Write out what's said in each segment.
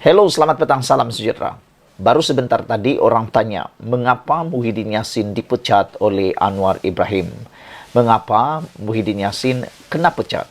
Hello, selamat petang, salam sejahtera. Baru sebentar tadi orang tanya, mengapa Muhyiddin Yassin dipecat oleh Anwar Ibrahim? Mengapa Muhyiddin Yassin kena pecat?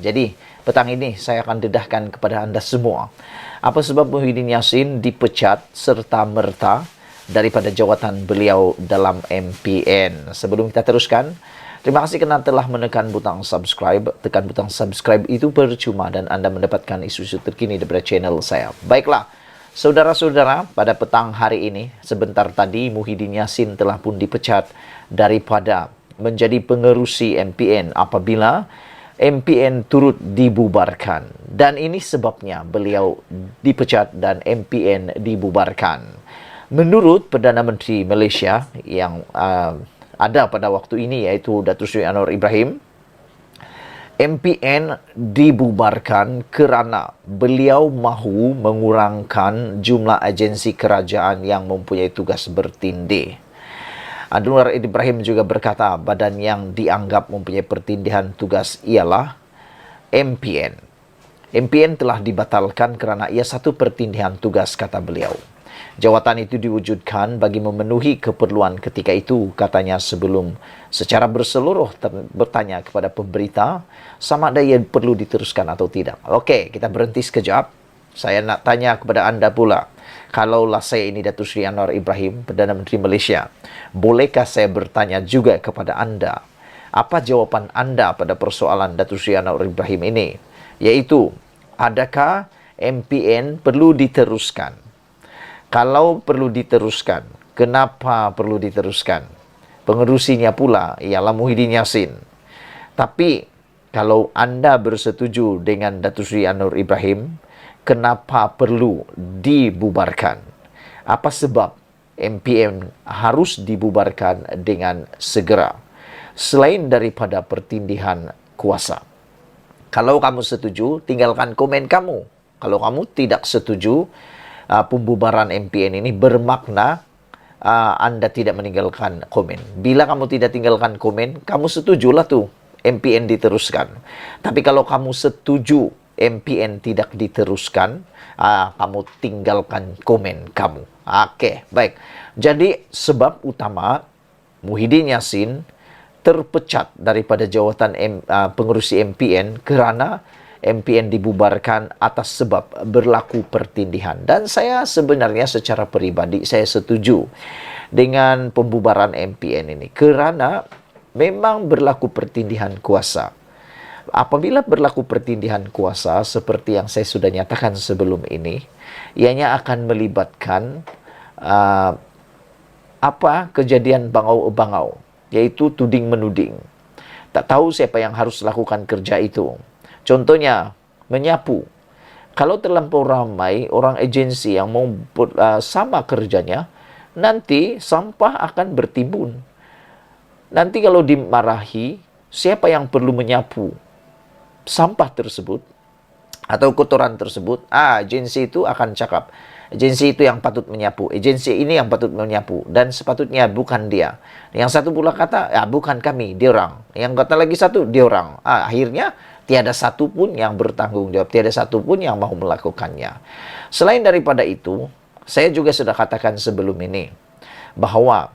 Jadi petang ini saya akan dedahkan kepada Anda semua. Apa sebab Muhyiddin Yassin dipecat serta-merta daripada jawatan beliau dalam MPN? Sebelum kita teruskan, terima kasih kerana telah menekan butang subscribe. Tekan butang subscribe itu percuma dan Anda mendapatkan isu-isu terkini daripada channel saya. Baiklah, saudara-saudara, pada petang hari ini, sebentar tadi Muhyiddin Yassin telah pun dipecat daripada menjadi pengerusi MPN apabila MPN turut dibubarkan. Dan ini sebabnya beliau dipecat dan MPN dibubarkan. Menurut Perdana Menteri Malaysia yang ada pada waktu ini, yaitu Datuk Seri Anwar Ibrahim, MPN dibubarkan kerana beliau mahu mengurangkan jumlah agensi kerajaan yang mempunyai tugas bertindih. Anwar Ibrahim juga berkata badan yang dianggap mempunyai pertindihan tugas ialah MPN. MPN telah dibatalkan kerana ia satu pertindihan tugas, kata beliau. Jawatan itu diwujudkan bagi memenuhi keperluan ketika itu, katanya, sebelum secara berseluruh bertanya kepada pemberita sama ada ia perlu diteruskan atau tidak. Okey, kita berhenti sekejap. Saya nak tanya kepada anda pula. Kalaulah saya ini Datuk Seri Anwar Ibrahim, Perdana Menteri Malaysia, bolehkah saya bertanya juga kepada anda, apa jawapan anda pada persoalan Datuk Seri Anwar Ibrahim ini? Iaitu, adakah MPN perlu diteruskan? Kalau perlu diteruskan, kenapa perlu diteruskan? Pengerusinya pula ialah Muhyiddin Yassin. Tapi, kalau anda bersetuju dengan Datuk Seri Anwar Ibrahim, kenapa perlu dibubarkan? Apa sebab MPN harus dibubarkan dengan segera? Selain daripada pertindihan kuasa. Kalau kamu setuju, tinggalkan komen kamu. Kalau kamu tidak setuju, pembubaran MPN ini bermakna anda tidak meninggalkan komen. Bila kamu tidak tinggalkan komen, kamu setujulah tuh MPN diteruskan. Tapi kalau kamu setuju MPN tidak diteruskan, kamu tinggalkan komen kamu. Okey, baik. Jadi sebab utama Muhyiddin Yassin terpecat daripada jawatan pengerusi MPN kerana MPN dibubarkan atas sebab berlaku pertindihan. Dan saya sebenarnya secara peribadi saya setuju dengan pembubaran MPN ini kerana memang berlaku pertindihan kuasa. Apabila berlaku pertindihan kuasa seperti yang saya sudah nyatakan sebelum ini, ianya akan melibatkan kejadian bangau-bangau, iaitu tuding-menuding. Tak tahu siapa yang harus lakukan kerja itu. Contohnya, menyapu. Kalau terlampau ramai orang agensi yang mau sama kerjanya, nanti sampah akan bertimbun. Nanti kalau dimarahi, siapa yang perlu menyapu sampah tersebut atau kotoran tersebut? Agensi itu akan cakap, agensi itu yang patut menyapu, agensi ini yang patut menyapu, dan sepatutnya bukan dia. Yang satu pula kata, bukan kami, dia orang. Yang kata lagi satu, dia orang. Akhirnya tiada satu pun yang bertanggung jawab, tiada satu pun yang mahu melakukannya. Selain daripada itu, saya juga sudah katakan sebelum ini bahawa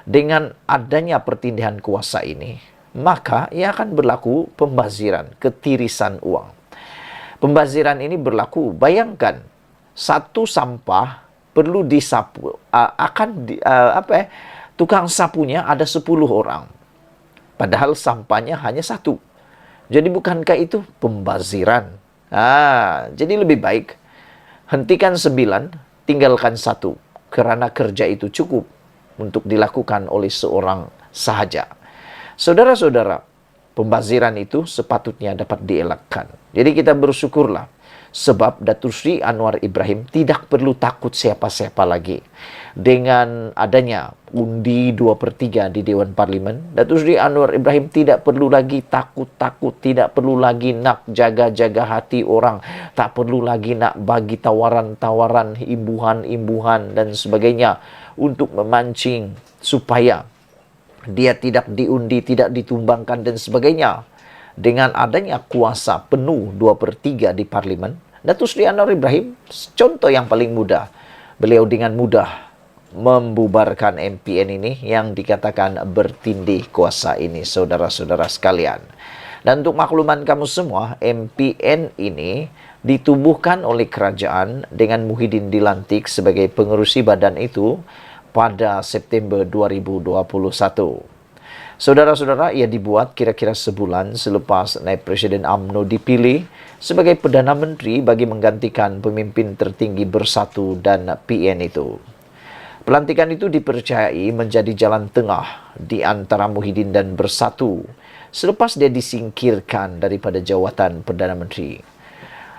dengan adanya pertindihan kuasa ini, maka ia akan berlaku pembaziran, ketirisan uang. Pembaziran ini berlaku, bayangkan, satu sampah perlu disapu, tukang sapunya ada 10 orang. Padahal sampahnya hanya satu. Jadi bukankah itu pembaziran? Jadi lebih baik hentikan 9, tinggalkan 1. Kerana kerja itu cukup untuk dilakukan oleh seorang sahaja. Saudara-saudara, pembaziran itu sepatutnya dapat dielakkan. Jadi kita bersyukurlah sebab Datuk Seri Anwar Ibrahim tidak perlu takut siapa-siapa lagi. Dengan adanya undi 2/3 di Dewan Parlimen, Datuk Seri Anwar Ibrahim tidak perlu lagi takut-takut, tidak perlu lagi nak jaga-jaga hati orang, tak perlu lagi nak bagi tawaran-tawaran, imbuhan-imbuhan dan sebagainya untuk memancing supaya dia tidak diundi, tidak ditumbangkan dan sebagainya. Dengan adanya kuasa penuh 2/3 di Parlimen, Datuk Seri Anwar Ibrahim, contoh yang paling mudah. Beliau dengan mudah membubarkan MPN ini yang dikatakan bertindih kuasa ini, saudara-saudara sekalian. Dan untuk makluman kamu semua, MPN ini ditubuhkan oleh kerajaan dengan Muhyiddin dilantik sebagai pengerusi badan itu pada September 2021. Saudara-saudara, ia dibuat kira-kira sebulan selepas Naib Presiden UMNO dipilih sebagai Perdana Menteri bagi menggantikan pemimpin tertinggi Bersatu dan PN itu. Pelantikan itu dipercayai menjadi jalan tengah di antara Muhyiddin dan Bersatu selepas dia disingkirkan daripada jawatan Perdana Menteri.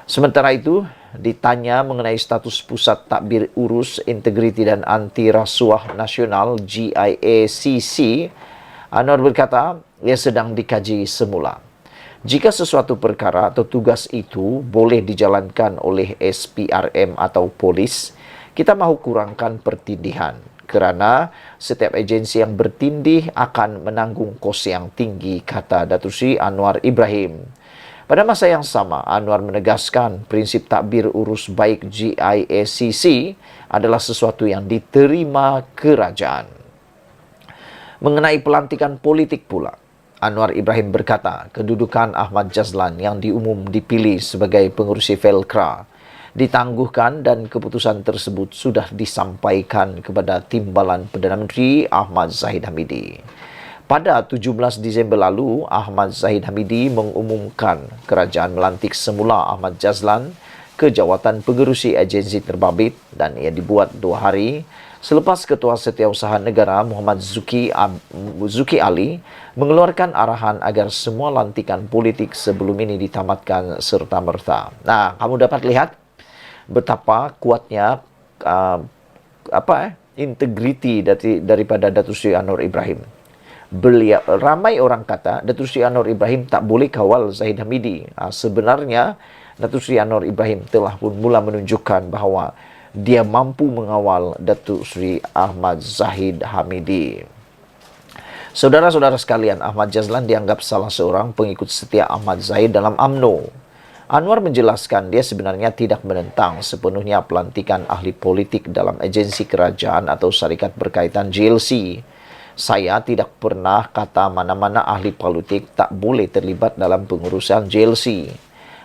Sementara itu, ditanya mengenai status Pusat Takbir Urus Integriti dan Anti Rasuah Nasional GIACC, Anwar berkata, ia sedang dikaji semula. Jika sesuatu perkara atau tugas itu boleh dijalankan oleh SPRM atau polis, kita mahu kurangkan pertindihan. Kerana setiap agensi yang bertindih akan menanggung kos yang tinggi, kata Datuk Seri Anwar Ibrahim. Pada masa yang sama, Anwar menegaskan prinsip takbir urus baik GIACC adalah sesuatu yang diterima kerajaan. Mengenai pelantikan politik pula, Anwar Ibrahim berkata kedudukan Ahmad Jazlan yang diumum dipilih sebagai pengerusi Velcra ditangguhkan dan keputusan tersebut sudah disampaikan kepada Timbalan Perdana Menteri Ahmad Zahid Hamidi. Pada 17 Disember lalu, Ahmad Zahid Hamidi mengumumkan kerajaan melantik semula Ahmad Jazlan ke jawatan pengerusi agensi terbabit dan ia dibuat 2 hari selepas Ketua Setiausaha Negara Muhammad Zuki Ali mengeluarkan arahan agar semua lantikan politik sebelum ini ditamatkan serta-merta. Nah, kamu dapat lihat betapa kuatnya integriti daripada Datuk Seri Anwar Ibrahim. Ramai orang kata Datuk Seri Anwar Ibrahim tak boleh kawal Zahid Hamidi. Sebenarnya Datuk Seri Anwar Ibrahim telah pun mula menunjukkan bahawa dia mampu mengawal Datuk Seri Ahmad Zahid Hamidi. Saudara-saudara sekalian, Ahmad Jazlan dianggap salah seorang pengikut setia Ahmad Zahid dalam UMNO. Anwar menjelaskan dia sebenarnya tidak menentang sepenuhnya pelantikan ahli politik dalam agensi kerajaan atau syarikat berkaitan JLC. Saya tidak pernah kata mana-mana ahli politik tak boleh terlibat dalam pengurusan JLC.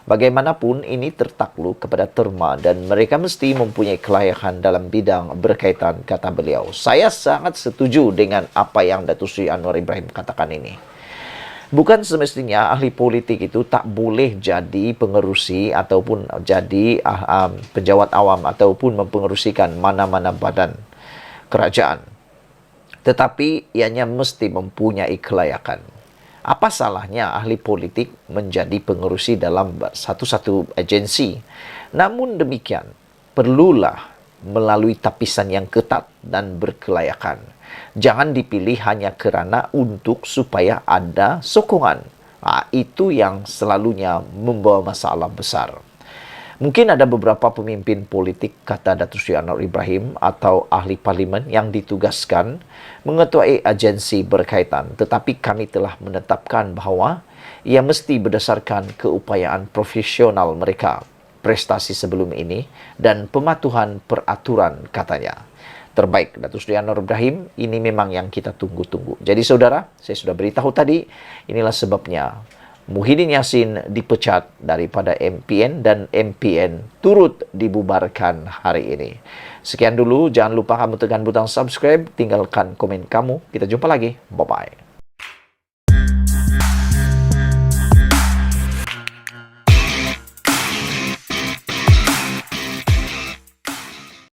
Bagaimanapun ini tertakluk kepada terma dan mereka mesti mempunyai kelayakan dalam bidang berkaitan, kata beliau. Saya sangat setuju dengan apa yang Datuk Seri Anwar Ibrahim katakan ini. Bukan semestinya ahli politik itu tak boleh jadi pengerusi ataupun jadi penjawat awam ataupun mempengerusikan mana-mana badan kerajaan. Tetapi ianya mesti mempunyai kelayakan. Apa salahnya ahli politik menjadi pengerusi dalam satu-satu agensi? Namun demikian, perlulah melalui tapisan yang ketat dan berkelayakan. Jangan dipilih hanya kerana untuk supaya ada sokongan. Itu yang selalunya membawa masalah besar. Mungkin ada beberapa pemimpin politik, kata Datuk Seri Anwar Ibrahim, atau ahli parlimen yang ditugaskan mengetuai agensi berkaitan. Tetapi kami telah menetapkan bahawa ia mesti berdasarkan keupayaan profesional mereka, prestasi sebelum ini, dan pematuhan peraturan, katanya. Terbaik, Datuk Seri Anwar Ibrahim, ini memang yang kita tunggu-tunggu. Jadi saudara, saya sudah beritahu tadi, inilah sebabnya Muhyiddin Yassin dipecat daripada MPN dan MPN turut dibubarkan hari ini. Sekian dulu, jangan lupa kamu tekan butang subscribe, tinggalkan komen kamu. Kita jumpa lagi. Bye-bye.